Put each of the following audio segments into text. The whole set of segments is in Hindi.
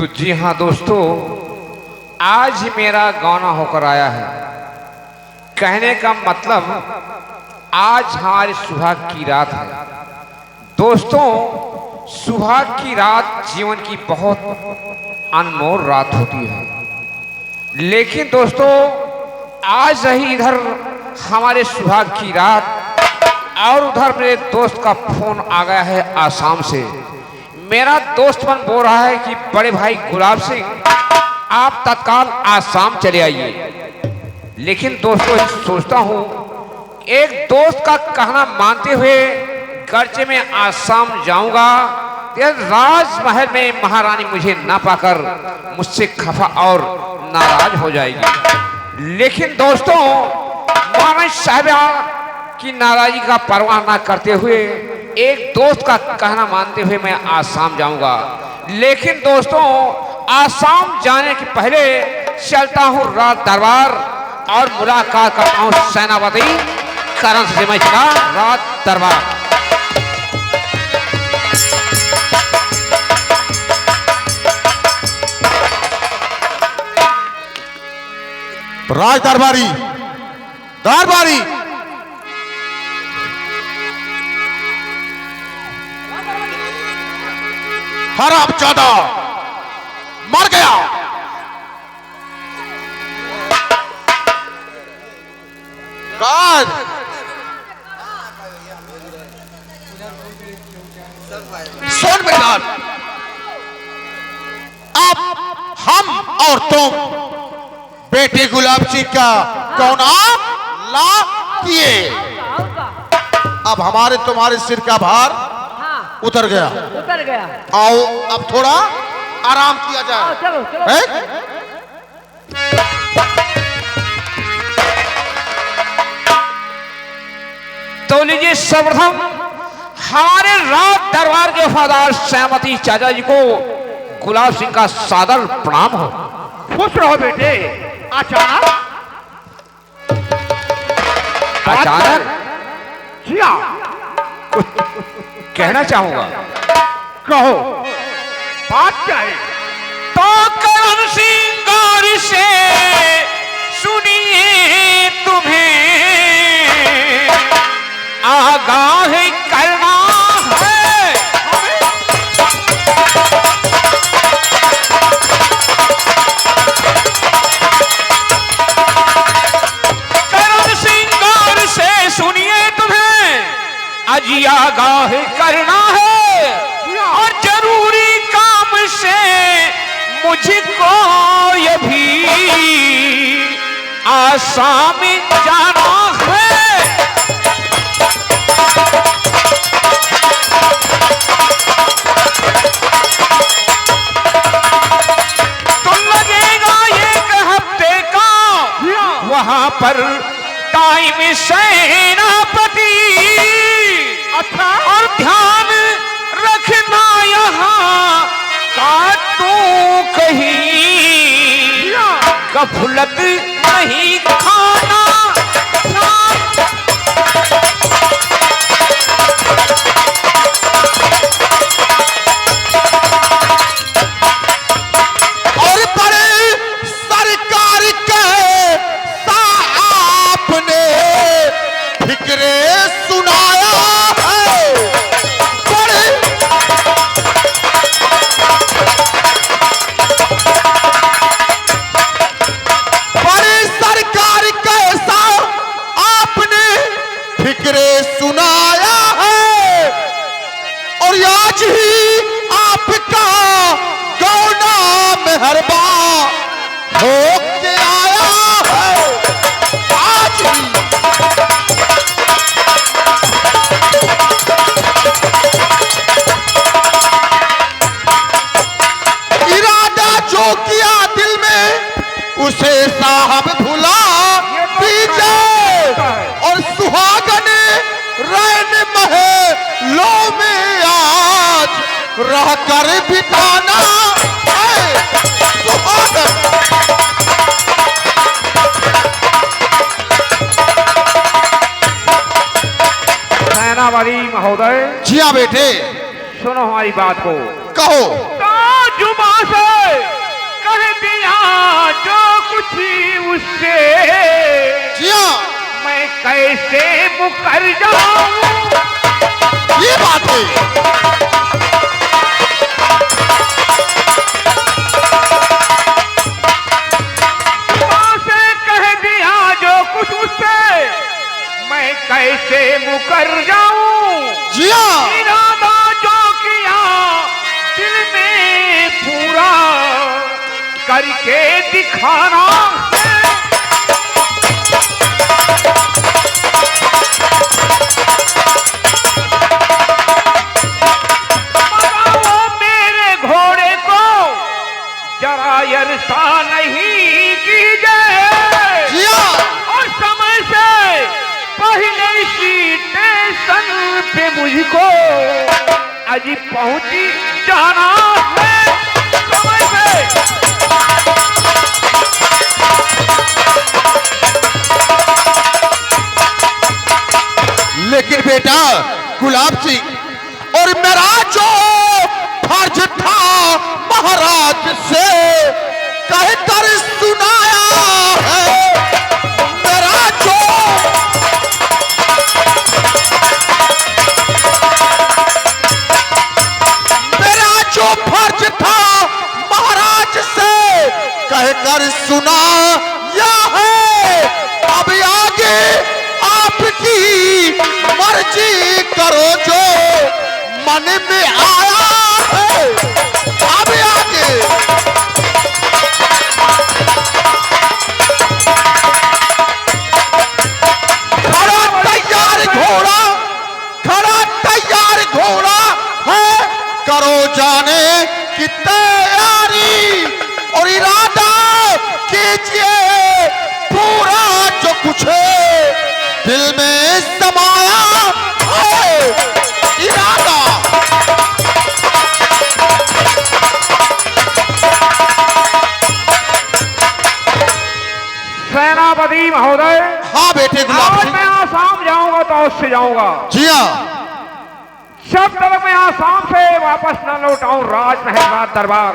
तो जी हाँ दोस्तों, आज मेरा गाना होकर आया है। कहने का मतलब आज हमारी सुहाग की रात है। दोस्तों, सुहाग की रात जीवन की बहुत अनमोल रात होती है। लेकिन दोस्तों, आज रही इधर हमारे सुहाग की रात और उधर मेरे दोस्त का फोन आ गया है आसाम से। मेरा दोस्त मन बोल रहा है कि बड़े भाई गुलाब सिंह, आप तत्काल आसाम चले आइए। लेकिन दोस्तों, सोचता हूँ एक दोस्त का कहना मानते हुए गर्चे में आसाम जाऊंगा, राजमहल में महारानी मुझे ना पाकर मुझसे खफा और नाराज हो जाएगी। लेकिन दोस्तों, महारानी साहिबा की नाराजगी का परवाह ना करते हुए एक दोस्त का कहना मानते हुए मैं आसाम जाऊंगा। लेकिन दोस्तों, आसाम जाने के पहले चलता हूँ राज दरबार और मुलाकात करता हूँ सेनापति करण सिंह का राज दरबार। राज दरबारी दरबारी हरामजादा मर गया। राज सुन मेरी बात, अब हम और तुम बेटे गुलाब सिंह का कौन ला किए। अब हमारे तुम्हारे सिर का भार उतर गया। आओ अब थोड़ा आराम किया जाए। चलो चलो। तो लीजिए, सर्वप्रथम हमारे राज दरबार के वफादार श्यामती चाचा जी को गुलाब सिंह का सादर प्रणाम हो। खुश रहो बेटे। अचानक जी हाँ, कहना चाहूंगा। कहो, बात क्या है? तो करण सिंह गौर से सुनिए, तुम्हें आगाह करना है। करण सिंह गौर से सुनिए, तुम्हें अजी आगाह करना है और जरूरी काम से मुझको ये भी आसाम जाना है। तो लगेगा एक हफ्ते का वहां पर टाइम सेनापति। अच्छा, और ध्यान रखना यहाँ का तू कहीं गफलत नहीं खाना। और बड़े सरकार के आपने फिक्रे सुनाया है। बड़े सरकार कैसा आपने फिक्रे सुनाया है। और आज ही आपका गौना मेहरबा हो के आया है। आज ही इरादा जो किया दिल में उसे साहब भुला दीजिए। और सुहागन रैन महलों में आज रह कर बिताना है। सुहागन सेनापति महोदय, जिया बेटे, सुनो हमारी बात को। कहो। जुबा से थी उससे जिया मैं कैसे मुकर जाऊं। ये बात है। माँ से कह दिया जो कुछ उससे मैं कैसे मुकर जाऊं। जिया इरादा जो किया दिल में पूरा करके दिखाना है। मगाओ मेरे घोड़े को जरा यरसा नहीं कीजिए जिया और समय से पहले स्टेशन पे मुझको अजी पहुंची जाना है समय से। लेकिन बेटा गुलाब सिंह और मेरा जो फर्ज था महाराज से कहकर सुनाया है। मेरा जो फर्ज था महाराज से कहकर सुनाया है। अब आगे आपकी मर्जी करो जो मन में आया है। अब आगे खड़ा तैयार घोड़ा, खड़ा तैयार घोड़ा है। करो जाने की तैयारी और इरादा कीजिए पूरा जो कुछ है दिल में समाया है। इरादा सेनापति महोदय, हाँ बेटे गुलाब आज सिंह। मैं आसाम जाऊंगा तो उससे जाऊंगा। जी हाँ जब तक मैं आसाम से वापस न लौट आऊं राजमहल राज दरबार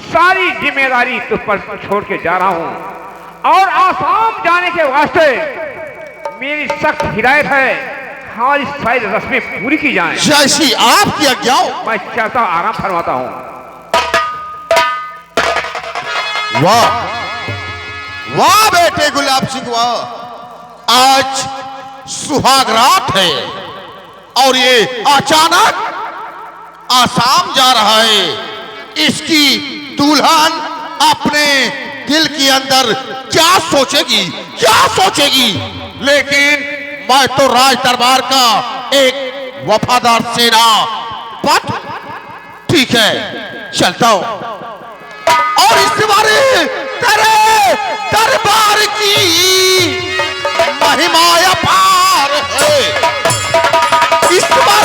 सारी जिम्मेदारी तुझ पर छोड़ के जा रहा हूं। और आसाम जाने के वास्ते मेरी सख्त हिदायत है, हमारी सारी रस्में पूरी की जाएं। जैसी आपकी आज्ञा हो। मैं चाहता आराम फरमाता हूं। वाह वाह बेटे गुलाब सिंह वाह। आज सुहाग रात है और ये अचानक आसाम जा रहा है। इसकी दुल्हन अपने दिल के अंदर क्या सोचेगी, क्या सोचेगी। लेकिन मैं तो राज दरबार का एक वफादार सेना पट ठीक है चलता हूं। और इस बारे तेरे दरबार की महिमा अपार है। इस बार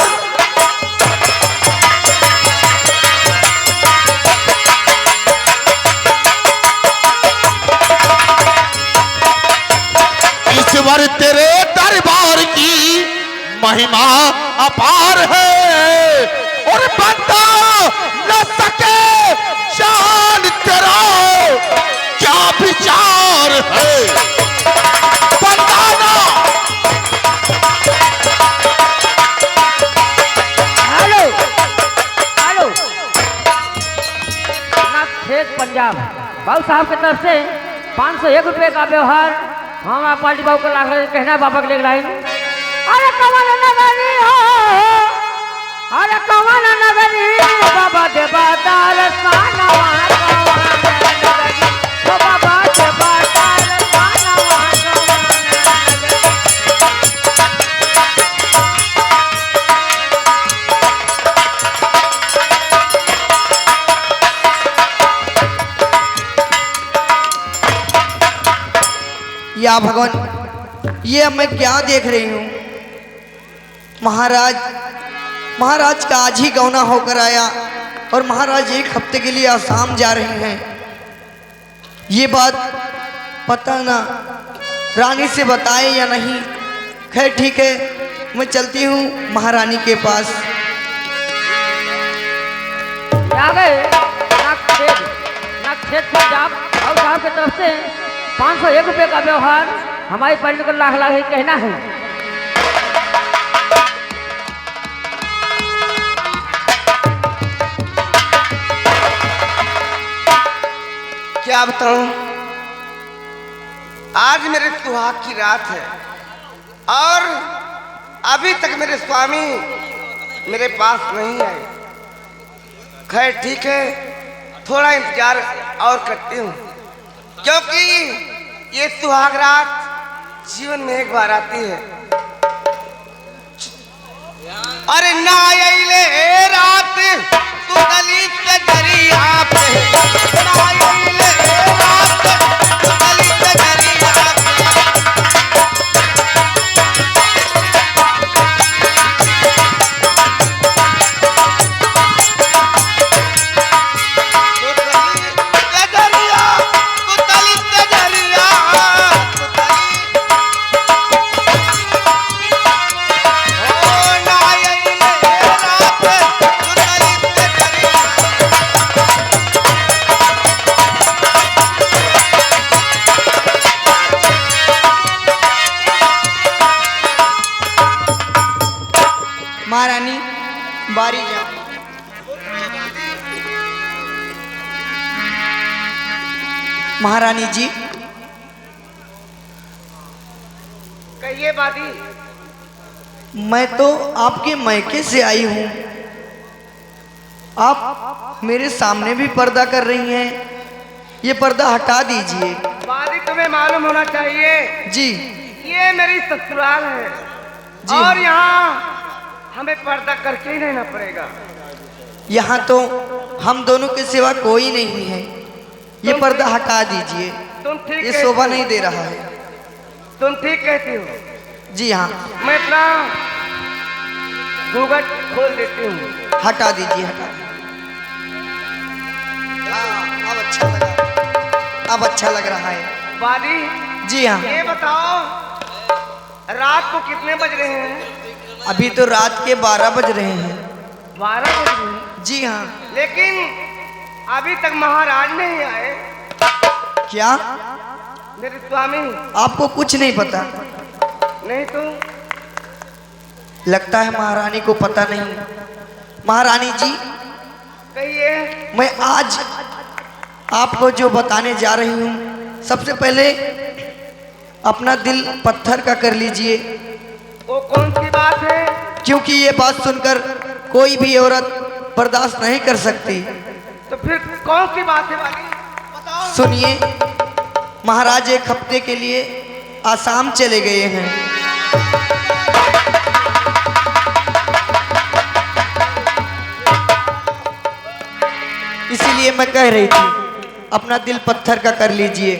इस बार तेरे दरबार की महिमा अपार है और बता न सके जान तेरा क्या विचार है। बताना हेलो हेलो खेत पंजाब बाबू साहब की तरफ से 501 रुपये का व्यवहार हमारा पार्टी बाबू को लाख कहना बाबा के लेकर लाइन। अरे कमल नगरी हो, अरे कमल नगरी बाबा देवदार सानवा नगरी हो, बाबा देवदार सानवा या भगवान, ये मैं क्या देख रही हूँ। महाराज का आज ही गौना होकर आया और महाराज एक हफ्ते के लिए आसाम जा रहे हैं। ये बात पता ना रानी से बताए या नहीं। खैर ठीक है, मैं चलती हूँ महारानी के पास। आ गए नाक खेत पंजाब बाबू साहब की तरफ से 501 रुपये का व्यवहार हमारी पार्टी को लाख लाख ही कहना है। क्या बताऊं, आज मेरे सुहाग की रात है और अभी तक मेरे स्वामी मेरे पास नहीं आए। खैर ठीक है, थोड़ा इंतजार और करती हूँ, क्योंकि ये सुहाग रात जीवन में एक बार आती है। अरे ना अइले रात तू गली से दरिया पे, ना अइले रात तू गली से दरिया पे। महारानी बारी जा। महारानी जी कहिए बादी। मैं तो आपके मैके से आई हूँ, आप मेरे सामने भी पर्दा कर रही हैं, ये पर्दा हटा दीजिए। बादी तुम्हें मालूम होना चाहिए, जी ये मेरी ससुराल है जी। और यहाँ हमें पर्दा करके ही रहना पड़ेगा। यहाँ तो हम दोनों के सिवा कोई नहीं है, ये पर्दा हटा दीजिए, तुम ठीक ये कहती शोभा हो। नहीं दे रहा है। तुम ठीक कहती हो। जी हाँ, मैं अपना घूंघट खोल देती हूँ। हटा दीजिए, हटा दीजिए। हाँ, अब अच्छा लगा, अब अच्छा लग रहा है। बादी जी हाँ, ये बताओ, रात को कितने बज रहे हैं? अभी तो रात के 12 बज रहे हैं। 12 बज रहे हैं। जी हाँ। लेकिन अभी तक महाराज नहीं आए। क्या मेरे स्वामी आपको कुछ नहीं पता? नहीं तो लगता है महारानी को पता नहीं। महारानी जी, कहिए। मैं आज आपको जो बताने जा रही हूँ, सबसे पहले अपना दिल पत्थर का कर लीजिए, वो कौन सी बात है? क्योंकि ये बात सुनकर कोई भी औरत बर्दाश्त नहीं कर सकती। तो फिर कौन सी बात है बादी? बताओ। सुनिए, महाराज एक हफ्ते के लिए आसाम चले गए हैं। इसीलिए मैं कह रही थी, अपना दिल पत्थर का कर लीजिए।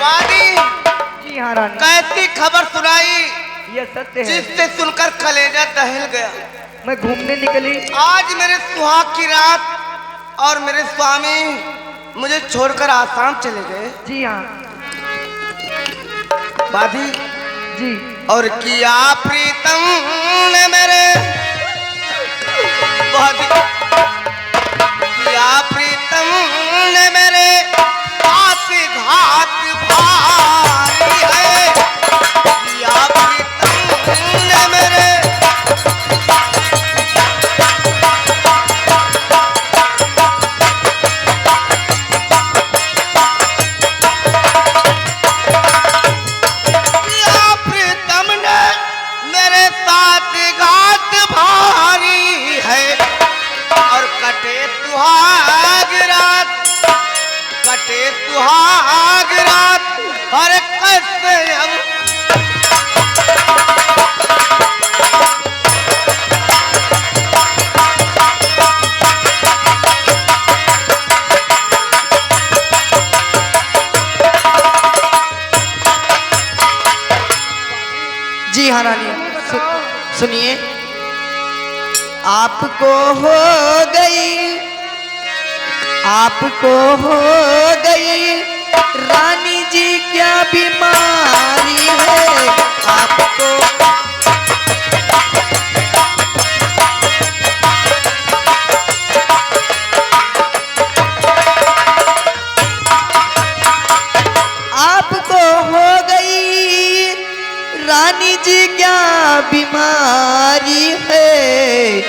बादी जी हाँ रानी। कैसी खबर सुनाई ये सत्य है। जिससे सुनकर कलेजा दहल गया। मैं घूमने निकली, आज मेरे सुहाग की रात और मेरे स्वामी मुझे छोड़कर आसाम चले गए। जी हाँ बादी जी। और किया प्रीतम ने मेरे बादी, किया प्रीतम ने मेरे साथ घात भारी है। किया प्रीतम ने मेरे सुहाग रात और कैसे हम जी हाँ रानी, सुनिए। आपको हो गई, आपको हो गई रानी जी क्या बीमारी है? आपको बीमारी है,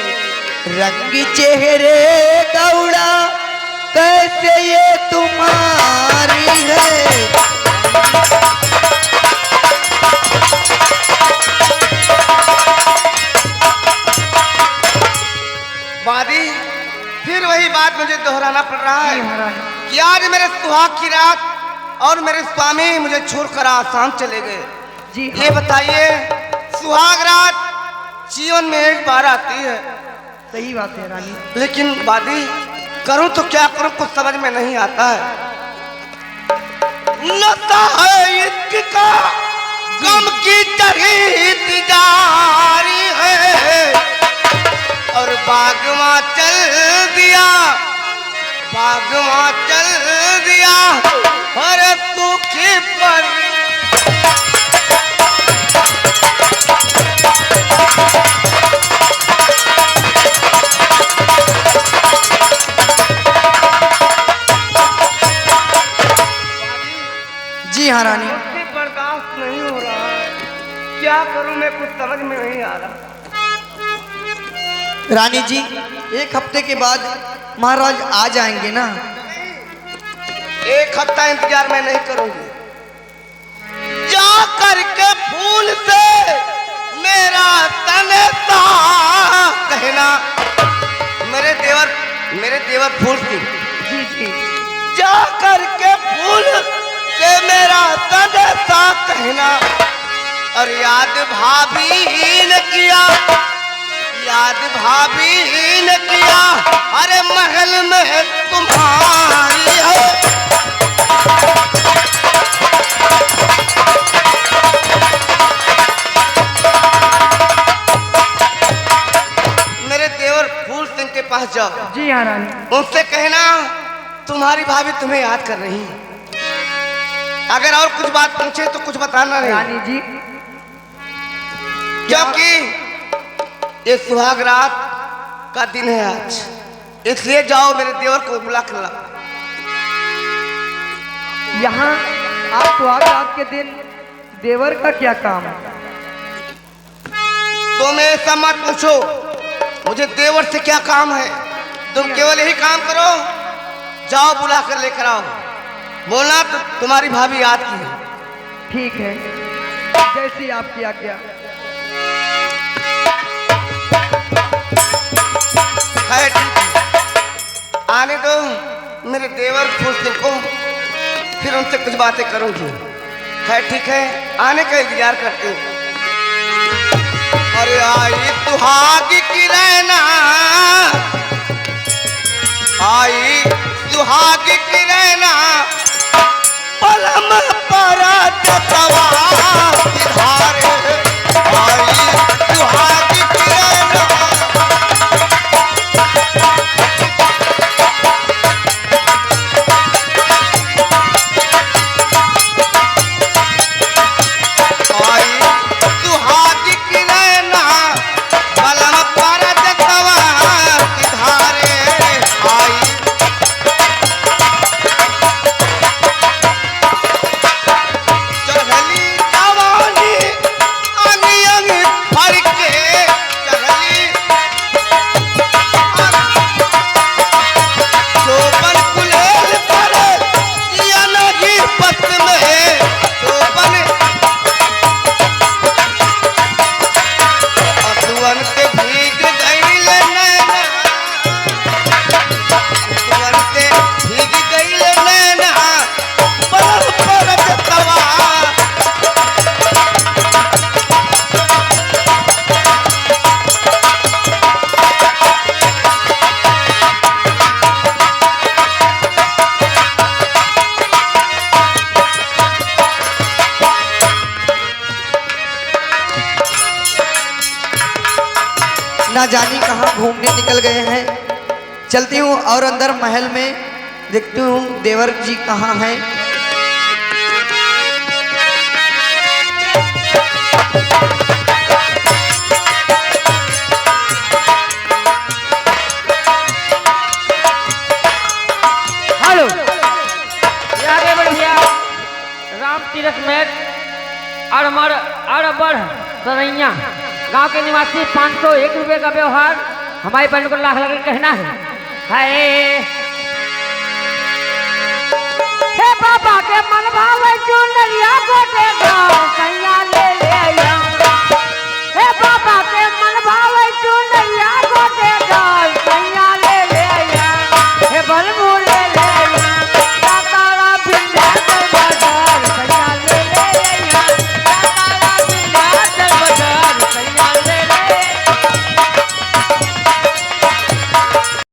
रंग चेहरे गौड़ा कैसे ये तुम्हारी है। वादी, फिर वही बात मुझे दोहराना पड़ रहा है कि आज मेरे सुहाग की रात और मेरे स्वामी मुझे छोड़कर आसाम चले गए। जी ये बताइए, सुहाग रात जीवन में एक बार आती है, सही बात है रानी। लेकिन वादी करूं तो क्या करूं, कुछ समझ में नहीं आता है। नशा है इश्क का, गम की चढ़ी तिजारी है, और बागवा चल दिया, बागवा चल दिया, और सूखी पर जी हाँ रानी। मुझसे बर्दाश्त नहीं हो रहा है, क्या करूं मैं, कुछ समझ में नहीं आ रहा। रानी जी, एक हफ्ते के बाद महाराज आ जाएंगे ना? एक हफ्ता इंतजार मैं नहीं करूंगी। जा करके फूल से मेरा तन सा कहना, मेरे देवर फूल सिंह, जी जी। जा करके फूल से मेरा तन सा कहना, और याद भाभी ने किया, याद भाभी ने किया, अरे महल में तुम्हारी है। मेरे देवर फूल सिंह के पास जाओ। जी हाँ रानी। उनसे कहना तुम्हारी भाभी तुम्हें याद कर रही है। अगर और कुछ बात पूछे तो कुछ बताना नहीं, रानी जी, क्योंकि ये सुहाग रात का दिन है आज, इसलिए जाओ मेरे देवर को बुला कर लाओ। यहाँ आप सुहाग रात के दिन देवर का क्या काम है? तुम ऐसा मत पूछो, मुझे देवर से क्या काम है, तुम केवल यही काम करो, जाओ बुला कर लेकर आओ, बोलना तो तुम्हारी भाभी याद की है। ठीक है, जैसी आपकी आज्ञा। है ठीक है, आने दो मेरे देवर फूल सिंह को, फिर उनसे कुछ बातें करूंगी। है ठीक है, आने का इंतजार करती हूँ। अरे आई सुहाग की रहना, आई सुहाग की रहना, पलम पर जतवा धारे, आई सुहाग की रहना। ना जानी कहाँ घूमने निकल गए हैं। चलती हूँ और अंदर महल में देखती हूँ देवर जी कहाँ हैं। हेलो, आगे बढ़िया राम तीरथ में अड़मड़ अड़बड़ सरैया गांव के निवासी 501 रुपए का व्यवहार हमारी बहन को लाख लगा कहना है। हाय हे बाबा के मन